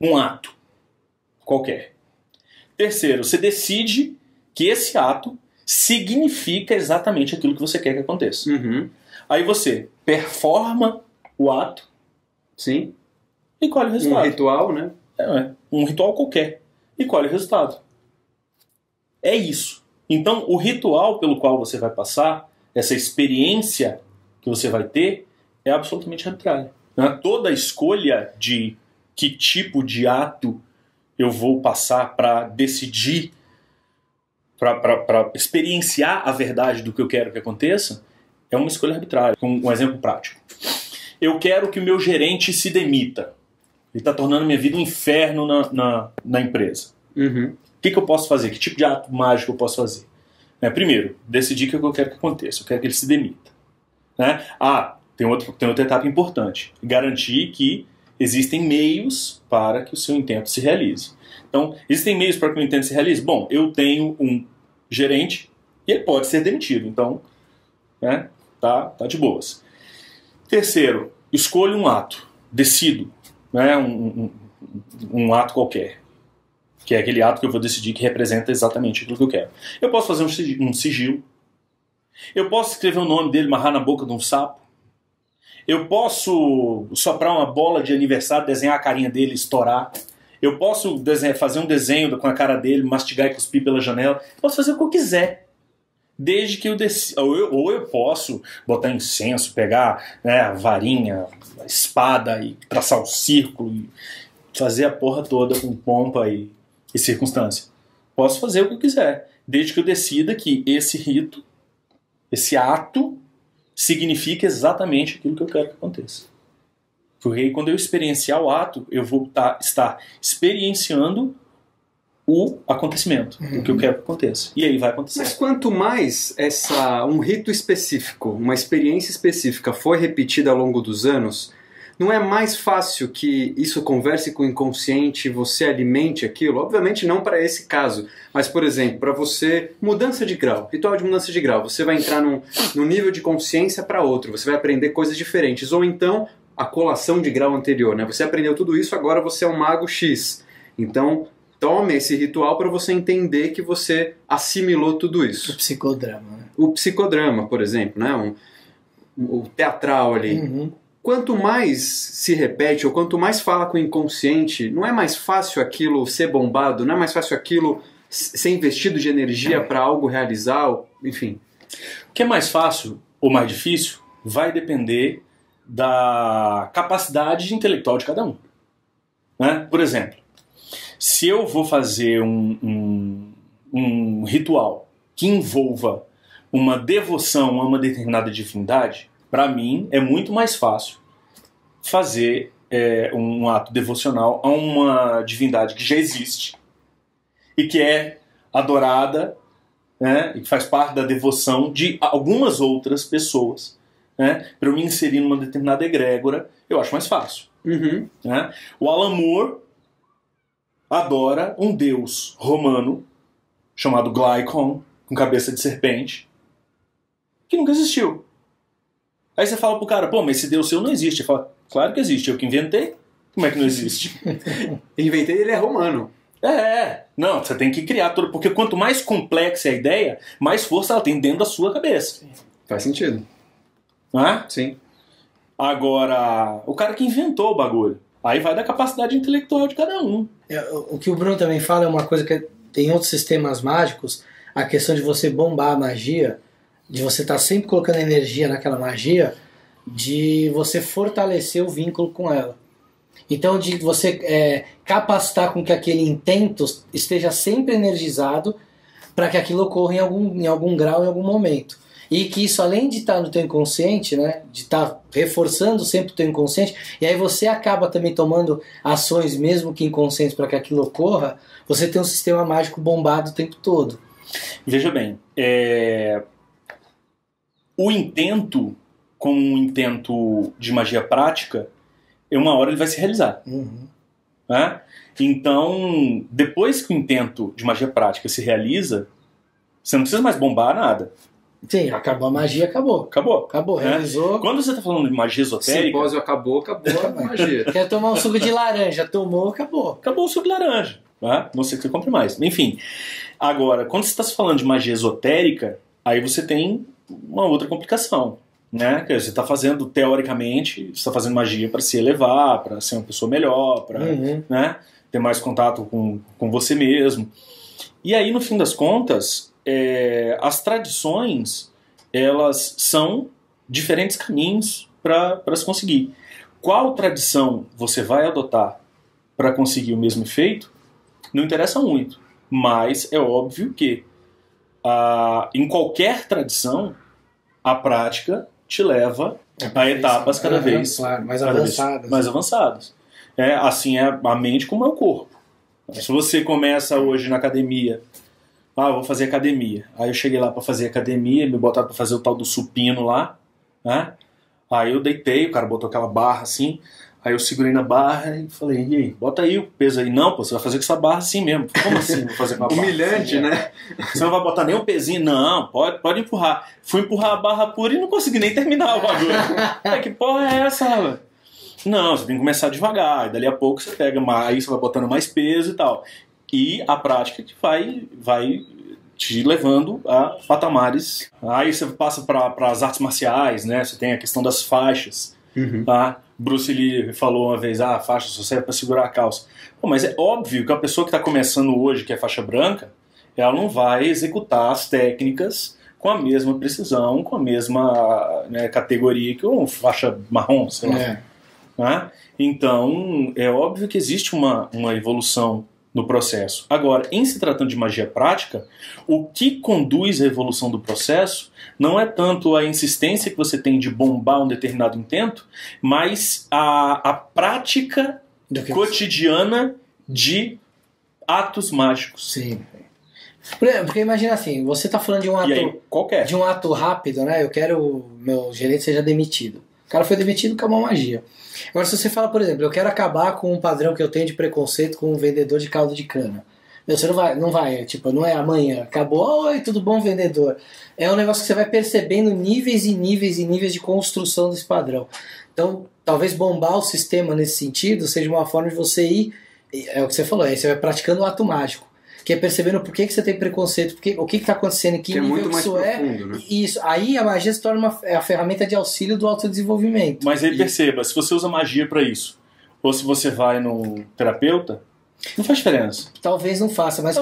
um ato qualquer. Terceiro, você decide que esse ato significa exatamente aquilo que você quer que aconteça. Aí você performa o ato. Sim. E colhe o resultado. Um ritual, né? Um ritual qualquer. E colhe o resultado. É isso. Então, o ritual pelo qual você vai passar, essa experiência que você vai ter, é absolutamente arbitrária. Né? Toda escolha de que tipo de ato eu vou passar para decidir, para experienciar a verdade do que eu quero que aconteça, é uma escolha arbitrária. Um exemplo prático. Eu quero que o meu gerente se demita. Ele está tornando minha vida um inferno na empresa. O que eu posso fazer? Que tipo de ato mágico eu posso fazer? Primeiro, decidir o que eu quero que aconteça. Eu quero que ele se demita. Né? Tem outra etapa importante. Garantir que existem meios para que o seu intento se realize. Então, existem meios para que o intento se realize? Bom, eu tenho um gerente e ele pode ser demitido. Então, né, tá de boas. Terceiro, escolho um ato. Decido. Né, um ato qualquer. Que é aquele ato que eu vou decidir que representa exatamente aquilo que eu quero. Eu posso fazer um sigilo. Eu posso escrever o nome dele, amarrar na boca de um sapo. Eu posso soprar uma bola de aniversário, desenhar a carinha dele, estourar. Eu posso fazer um desenho com a cara dele, mastigar e cuspir pela janela. Eu posso fazer o que eu quiser. Desde que eu decida. Ou eu posso botar incenso, pegar, né, a varinha, a espada e traçar o círculo e fazer a porra toda com pompa e circunstância. Posso fazer o que eu quiser. Desde que eu decida que esse rito, esse ato, significa exatamente aquilo que eu quero que aconteça. Porque aí, quando eu experienciar o ato, eu vou estar experienciando o acontecimento, o que eu quero que aconteça. E aí vai acontecer. Mas quanto mais um rito específico, uma experiência específica foi repetida ao longo dos anos, não é mais fácil que isso converse com o inconsciente e você alimente aquilo? Obviamente não para esse caso, mas, por exemplo, para você, mudança de grau, ritual de mudança de grau, você vai entrar num nível de consciência para outro, você vai aprender coisas diferentes, ou então a colação de grau anterior, né? Você aprendeu tudo isso, agora você é um mago X. Então, tome esse ritual para você entender que você assimilou tudo isso. O psicodrama. Né? O psicodrama, por exemplo, né? O teatral ali. Quanto mais se repete, ou quanto mais fala com o inconsciente, não é mais fácil aquilo ser bombado, não é mais fácil aquilo ser investido de energia para algo realizar, enfim. O que é mais fácil ou mais difícil vai depender da capacidade intelectual de cada um. Né? Por exemplo, se eu vou fazer um ritual que envolva uma devoção a uma determinada divindade, para mim é muito mais fácil fazer um ato devocional a uma divindade que já existe e que é adorada, né, e que faz parte da devoção de algumas outras pessoas. Né? Para eu me inserir numa determinada egrégora, eu acho mais fácil. Né? O Alan Moore adora um deus romano chamado Glycon, com cabeça de serpente, que nunca existiu. Aí você fala pro cara, pô, mas esse deus seu não existe. Ele fala, claro que existe, eu que inventei. Como é que não existe? Inventei, ele é romano. Não, você tem que criar tudo, porque quanto mais complexa é a ideia, mais força ela tem dentro da sua cabeça. Faz sentido. Não é? Sim. Agora, o cara que inventou o bagulho, aí vai da capacidade intelectual de cada um. O que o Bruno também fala é uma coisa que tem outros sistemas mágicos, a questão de você bombar a magia, de você estar sempre colocando energia naquela magia, de você fortalecer o vínculo com ela. Então, de você capacitar com que aquele intento esteja sempre energizado para que aquilo ocorra em algum grau, em algum momento. E que isso, além de estar no teu inconsciente, né, de estar reforçando sempre o teu inconsciente, e aí você acaba também tomando ações, mesmo que inconscientes, para que aquilo ocorra, você tem um sistema mágico bombado o tempo todo. Veja bem, o intento, como um intento de magia prática, uma hora ele vai se realizar. Uhum. Né? Então, depois que o intento de magia prática se realiza, você não precisa mais bombar nada. Sim, acabou a magia, acabou. Acabou, realizou. Quando você está falando de magia esotérica... Simpósio acabou a magia. Quer tomar um suco de laranja, tomou, acabou. Acabou o suco de laranja. Né? Não sei que você compre mais. Enfim, agora, quando você está falando de magia esotérica, aí você tem uma outra complicação. Né? Que você está fazendo, teoricamente, você está fazendo magia para se elevar, para ser uma pessoa melhor, para né, ter mais contato com você mesmo. E aí, no fim das contas, as tradições, elas são diferentes caminhos para se conseguir. Qual tradição você vai adotar para conseguir o mesmo efeito, não interessa muito. Mas é óbvio que em qualquer tradição, a prática te leva a etapas cada vez mais avançadas. Mais avançadas. Assim é a mente como é o corpo. Se você começa hoje na academia, vou fazer academia. Aí eu cheguei lá para fazer academia, me botaram para fazer o tal do supino lá, né? Aí eu deitei, o cara botou aquela barra assim, aí eu segurei na barra e falei, e aí, bota aí o peso aí. Não, pô, você vai fazer com essa barra assim mesmo. Como assim vou fazer com a barra? Humilhante, assim, né? Você não vai botar nem um pezinho? Não, pode empurrar. Fui empurrar a barra pura e não consegui nem terminar o bagulho. Que porra é essa, velho? Não, você tem que começar devagar, e dali a pouco você pega mais, aí você vai botando mais peso e tal. E a prática que vai te levando a patamares. Aí você passa para as artes marciais, né? Você tem a questão das faixas. Tá? Bruce Lee falou uma vez, a faixa só serve para segurar a calça. Pô, mas é óbvio que a pessoa que está começando hoje, que é faixa branca, ela não vai executar as técnicas com a mesma precisão, com a mesma categoria que uma faixa marrom, sei lá. Né? Então, é óbvio que existe uma evolução no processo. Agora, em se tratando de magia prática, o que conduz à evolução do processo não é tanto a insistência que você tem de bombar um determinado intento, mas a prática cotidiana de atos mágicos. Sim. Porque imagina assim, você está falando de um ato, de um ato rápido, né? Eu quero o meu gerente seja demitido. O cara foi demitido, acabou a magia. Agora, se você fala, por exemplo, eu quero acabar com um padrão que eu tenho de preconceito com um vendedor de caldo de cana. Você não vai, tipo, não é amanhã, acabou, oi, tudo bom, vendedor. É um negócio que você vai percebendo níveis e níveis e níveis de construção desse padrão. Então, talvez bombar o sistema nesse sentido seja uma forma de você ir, é o que você falou, aí você vai praticando o ato mágico. Que é percebendo por que você tem preconceito, o que está acontecendo, em que nível muito mais isso profundo, né? Isso. Aí a magia se torna a ferramenta de auxílio do autodesenvolvimento. Mas aí perceba, se você usa magia para isso, ou se você vai no terapeuta, não faz diferença. Talvez não faça, mas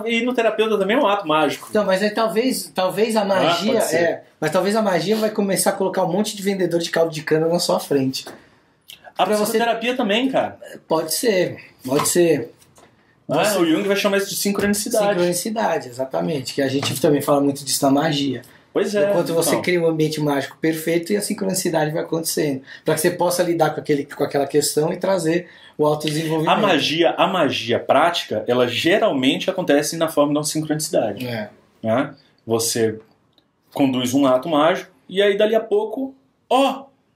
e no terapeuta também é um ato mágico. Não, mas aí talvez a magia mas talvez a magia vai começar a colocar um monte de vendedor de caldo de cana na sua frente. A psicoterapia também, cara. Pode ser. O Jung vai chamar isso de sincronicidade. Sincronicidade, exatamente. Que a gente também fala muito disso na magia. Pois é. Enquanto você cria um ambiente mágico perfeito e a sincronicidade vai acontecendo. Para que você possa lidar com aquela questão e trazer o autodesenvolvimento. A magia prática, ela geralmente acontece na forma da sincronicidade. Né? Você conduz um ato mágico e aí dali a pouco,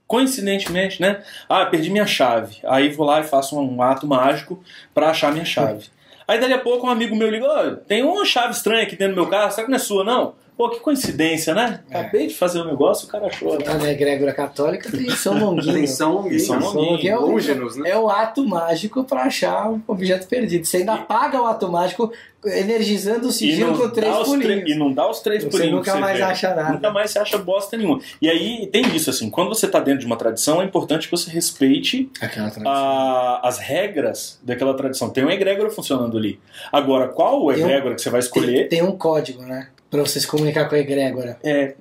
coincidentemente, né? Perdi minha chave. Aí vou lá e faço um ato mágico para achar minha chave. Aí dali a pouco um amigo meu liga, tem uma chave estranha aqui dentro do meu carro, será que não é sua não? Pô, que coincidência, né? Acabei de fazer um negócio, o cara achou. Tá na egrégora católica, tem São Longuinho. Tem São Longuinho. São Longuinho. Longinos, né? É o ato mágico pra achar um objeto perdido. Você ainda paga o ato mágico energizando o sigilo com 3 pulinhos. E não dá os 3 pulinhos. Você nunca mais acha nada. Nunca mais você acha bosta nenhuma. E aí tem isso, assim, quando você tá dentro de uma tradição, é importante que você respeite as regras daquela tradição. Tem uma egrégora funcionando ali. Agora, qual egrégora que você vai escolher? Tem um código, né? Pra você se comunicar com a egrégora.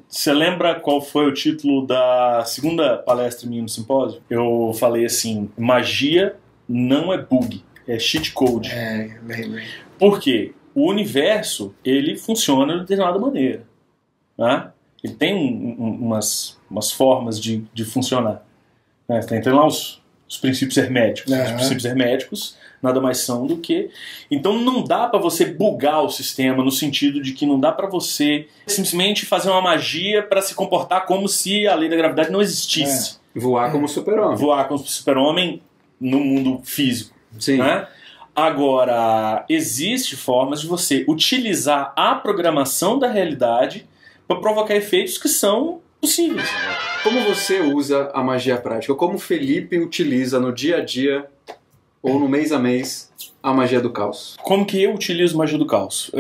Você lembra qual foi o título da segunda palestra minha no simpósio? Eu falei assim, magia não é bug, é cheat code. Lembrei. Por quê? O universo, ele funciona de determinada maneira. Né? Ele tem umas formas de funcionar. Né? Tem lá os princípios herméticos. Os princípios herméticos nada mais são do que... Então não dá para você bugar o sistema no sentido de que não dá para você simplesmente fazer uma magia para se comportar como se a lei da gravidade não existisse. Voar como super-homem. Voar como super-homem no mundo físico. Sim. Né? Agora, existe formas de você utilizar a programação da realidade para provocar efeitos que são possíveis. Como você usa a magia prática? Como o Felipe utiliza no dia a dia ou no mês a mês a magia do caos? Como que eu utilizo magia do caos?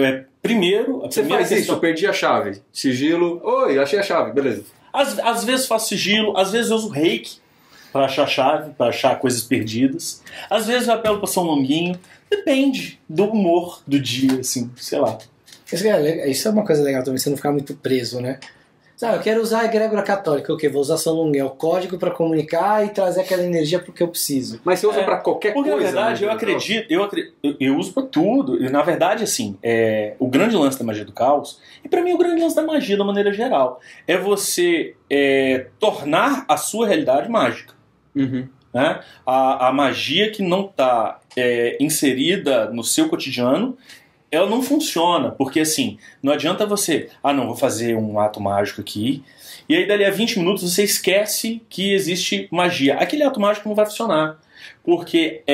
Primeiro, você faz isso, eu perdi a chave. Sigilo, oi, achei a chave, beleza. Às vezes faço sigilo, às vezes eu uso reiki para achar chave, para achar coisas perdidas. Às vezes eu apelo para São Longuinho. Depende do humor do dia, assim, sei lá. Isso é uma coisa legal também, você não ficar muito preso, né? Sabe, eu quero usar a egrégora católica, o quê? Vou usar São Longuinho, é o código para comunicar e trazer aquela energia pro que eu preciso. Mas você usa para qualquer coisa? Porque na verdade eu acredito, eu uso para tudo. E, na verdade, assim, o grande lance da magia do caos, e para mim o grande lance da magia, da maneira geral, é você tornar a sua realidade mágica. Uhum. Né? A magia que não está inserida no seu cotidiano, ela não funciona, porque assim, não adianta você, não, vou fazer um ato mágico aqui, e aí dali a 20 minutos você esquece que existe magia. Aquele ato mágico não vai funcionar, porque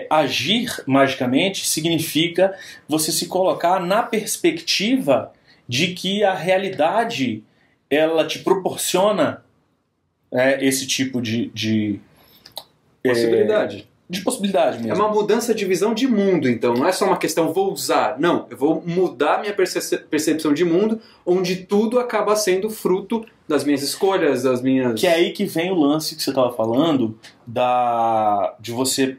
agir magicamente significa você se colocar na perspectiva de que a realidade, ela te proporciona esse tipo de possibilidade. De possibilidade mesmo. É uma mudança de visão de mundo, então. Não é só uma questão, vou usar. Não, eu vou mudar minha percepção de mundo, onde tudo acaba sendo fruto das minhas escolhas, das minhas... Que é aí que vem o lance que você estava falando, de você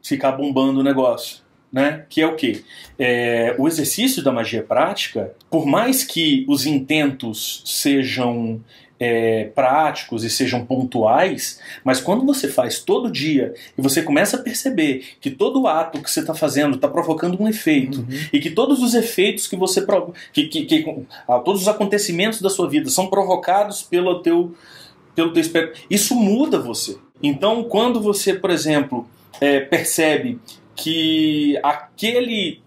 ficar bombando o negócio. Né? Que é o quê? O exercício da magia prática, por mais que os intentos sejam práticos e sejam pontuais, mas quando você faz todo dia e você começa a perceber que todo ato que você está fazendo está provocando um efeito, e que todos os efeitos que você todos os acontecimentos da sua vida são provocados pelo teu isso muda você. Então quando você, por exemplo, percebe que aquele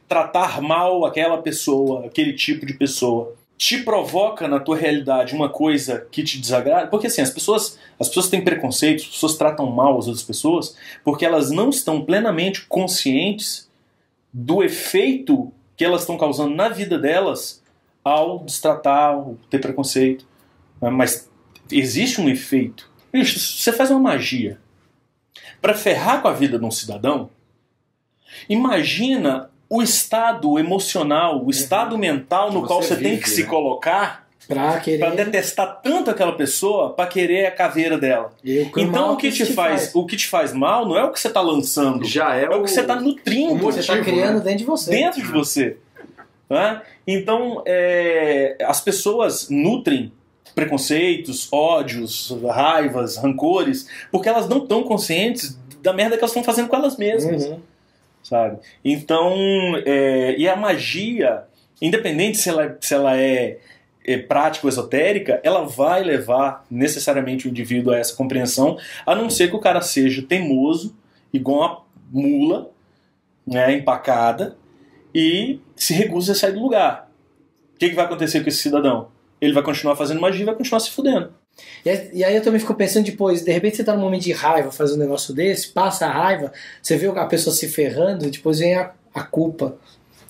tratar mal aquela pessoa, aquele tipo de pessoa, te provoca na tua realidade uma coisa que te desagrada, porque assim, as pessoas têm preconceito, as pessoas tratam mal as outras pessoas porque elas não estão plenamente conscientes do efeito que elas estão causando na vida delas ao destratar, ao ter preconceito. Mas existe um efeito. Você faz uma magia para ferrar com a vida de um cidadão. Imagina o estado emocional, o estado mental no qual você tem que se colocar para detestar tanto aquela pessoa, para querer a caveira dela. Então o que te faz mal não é o que você está lançando, já é o que você está nutrindo, o motivo, você está criando dentro de você. Dentro de você. Né? Então as pessoas nutrem preconceitos, ódios, raivas, rancores, porque elas não estão conscientes da merda que elas estão fazendo com elas mesmas. Sabe? Então, e a magia, independente se ela é prática ou esotérica, ela vai levar necessariamente o indivíduo a essa compreensão, a não ser que o cara seja teimoso, igual uma mula, né, empacada, e se recusa a sair do lugar. O que vai acontecer com esse cidadão? Ele vai continuar fazendo magia e vai continuar se fudendo. E aí eu também fico pensando depois, de repente você tá num momento de raiva, faz um negócio desse, passa a raiva, você vê a pessoa se ferrando, e depois vem a culpa.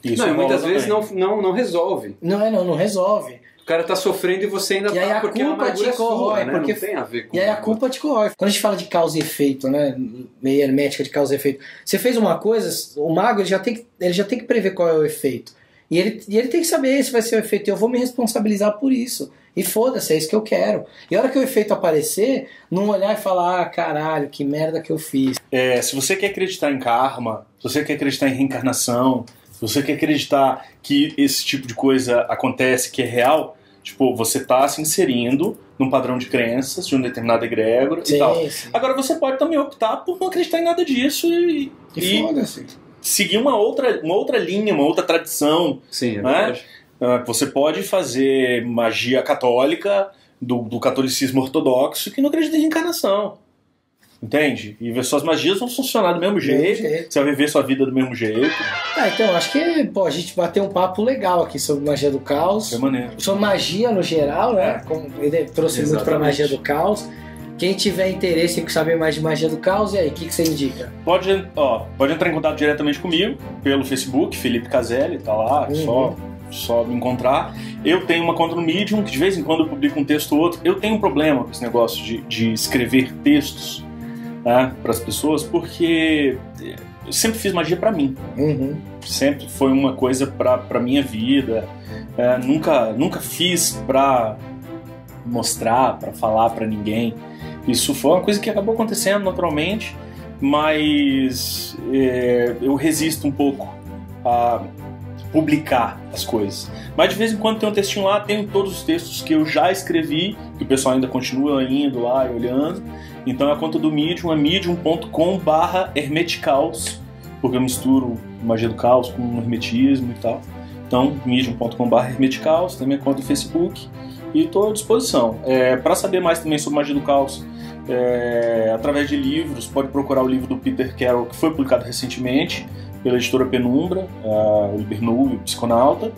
Isso Não, e muitas rola vezes também. não resolve. Não resolve. O cara tá sofrendo e você ainda E aí tá a porque a culpa amargura te é sua, corrói, né? porque- Não tem a ver com E aí a culpa te corrói. Quando a gente fala de causa e efeito, né? Meio hermética de causa e efeito. Você fez uma coisa, o mago ele já tem que prever qual é o efeito. E ele tem que saber se vai ser o efeito. E eu vou me responsabilizar por isso. E foda-se, é isso que eu quero. E a hora que o efeito aparecer, não olhar e falar, caralho, que merda que eu fiz. Se você quer acreditar em karma, se você quer acreditar em reencarnação, se você quer acreditar que esse tipo de coisa acontece, que é real, tipo, você tá se inserindo num padrão de crenças de um determinado egrégora e tal. Sim. Agora você pode também optar por não acreditar em nada disso e foda-se. seguir uma outra linha, uma outra tradição. Sim, é né? verdade. Você pode fazer magia católica do catolicismo ortodoxo que não acredita em reencarnação. Entende? E suas magias vão funcionar do mesmo jeito. Você vai viver sua vida do mesmo jeito. Então, acho que a gente bateu um papo legal aqui sobre magia do caos. É maneiro. Sobre magia no geral, né? Como ele trouxe muito pra magia do caos. Quem tiver interesse em saber mais de magia do caos, e aí, o que você indica? Pode entrar em contato diretamente comigo pelo Facebook, Felipe Caselli, tá lá, só me encontrar. Eu tenho uma conta no Medium, que de vez em quando eu publico um texto ou outro. Eu tenho um problema com esse negócio de escrever textos, né, para as pessoas, porque eu sempre fiz magia para mim. Sempre foi uma coisa para minha vida. Nunca fiz para mostrar, para falar para ninguém. Isso foi uma coisa que acabou acontecendo naturalmente, mas eu resisto um pouco a publicar as coisas. Mas de vez em quando tem um textinho lá, tenho todos os textos que eu já escrevi, que o pessoal ainda continua indo lá e olhando. Então a conta do Medium é medium.com/hermeticaos, porque eu misturo magia do caos com hermetismo e tal. Então, medium.com/hermeticaos, tem minha conta do Facebook e estou à disposição. Para saber mais também sobre magia do caos, através de livros, pode procurar o livro do Peter Carroll, que foi publicado recentemente pela editora Penumbra, o Libernu e o Psiconauta.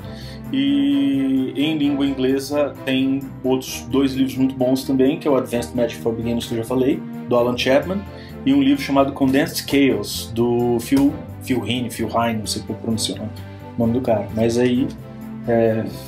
E em língua inglesa tem outros 2 livros muito bons também, que é o Advanced Magic for Beginners, que eu já falei, do Alan Chapman, e um livro chamado Condensed Chaos, do Phil Hine, não sei como pronunciar o nome do cara. Mas aí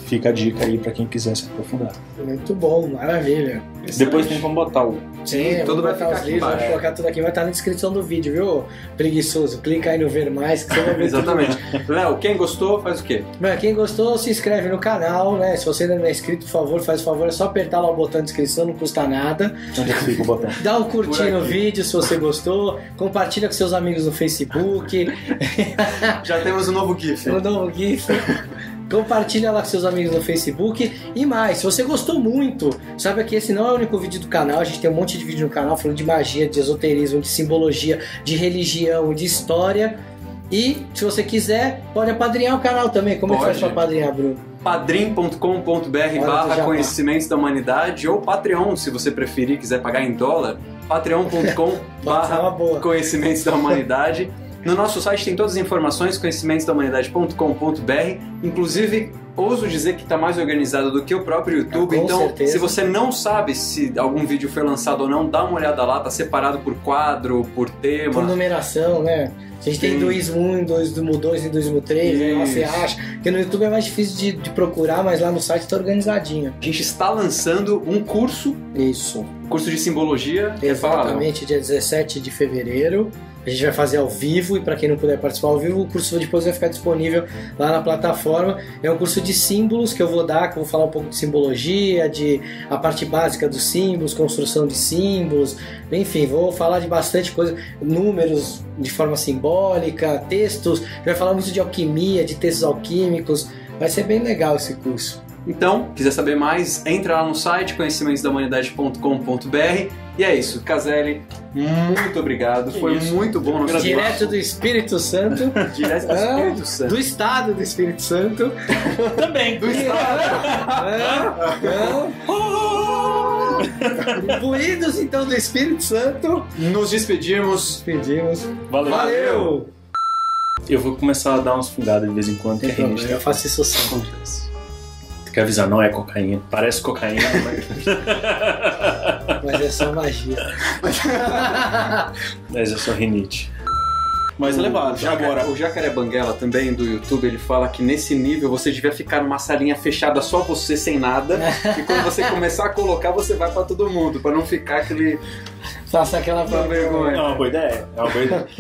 fica a dica aí pra quem quiser se aprofundar. Muito bom, maravilha. Depois tem como botar o... Sim, tudo vai ficar os livros, vai colocar tudo aqui, vai estar na descrição do vídeo, viu? Preguiçoso, clica aí no ver mais que você vai ver. Exatamente. Léo, quem gostou faz o quê? Quem gostou, se inscreve no canal, né? Se você ainda não é inscrito, por favor, faz o favor, é só apertar lá o botão de inscrição, não custa nada. Onde é que fica o botão? Dá um curtir no vídeo se você gostou, compartilha com seus amigos no Facebook. Já temos um novo GIF. Um novo GIF. Compartilha lá com seus amigos no Facebook. E mais, se você gostou muito, saiba que esse não é o único vídeo do canal. A gente tem um monte de vídeo no canal falando de magia, de esoterismo, de simbologia, de religião, de história. E se você quiser, pode apadrinhar o canal também. Como é que faz pra apadrinhar, Bruno? padrim.com.br/conhecimentos da humanidade ou Patreon, se você preferir, quiser pagar em dólar. patreon.com/conhecimentos da humanidade. No nosso site tem todas as informações, conhecimentosdahumanidade.com.br. Inclusive, ouso dizer que está mais organizado do que o próprio YouTube. Com então, certeza. se você não sabe se algum vídeo foi lançado ou não, dá uma olhada lá. Tá separado por quadro, por tema. Por numeração, né? A gente tem Hinduísmo 1, Hinduísmo 2, Hinduísmo 3, aí você acha. Porque no YouTube é mais difícil de procurar, mas lá no site tá organizadinho. A gente está lançando um curso. Isso. Curso de simbologia. Exatamente, dia 17 de fevereiro. A gente vai fazer ao vivo, e para quem não puder participar ao vivo, o curso depois vai ficar disponível lá na plataforma. É um curso de símbolos que eu vou dar, que eu vou falar um pouco de simbologia, de a parte básica dos símbolos, construção de símbolos, enfim, vou falar de bastante coisa, números de forma simbólica, textos, vai falar muito de alquimia, de textos alquímicos, vai ser bem legal esse curso. Então, quiser saber mais, entra lá no site conhecimentosdahumanidade.com.br. E é isso, Caselli, muito obrigado, foi muito bom nosso Direto do Espírito Santo. Direto do Espírito Santo. Do estado do Espírito Santo. Também. Do estado. Imbuídos então do Espírito Santo. Nos despedimos. Valeu. Eu vou começar a dar umas fungadas de vez em quando. Tem problema, eu faço isso sempre. Tem que avisar, não é cocaína. Parece cocaína, mas é só magia. Mas é só rinite. mais elevados. Agora, O Jacaré Banguela também, do YouTube, ele fala que nesse nível você devia ficar numa salinha fechada só você, sem nada, e quando você começar a colocar, você vai pra todo mundo, pra não ficar aquele... Faça aquela vergonha. é uma boa ideia.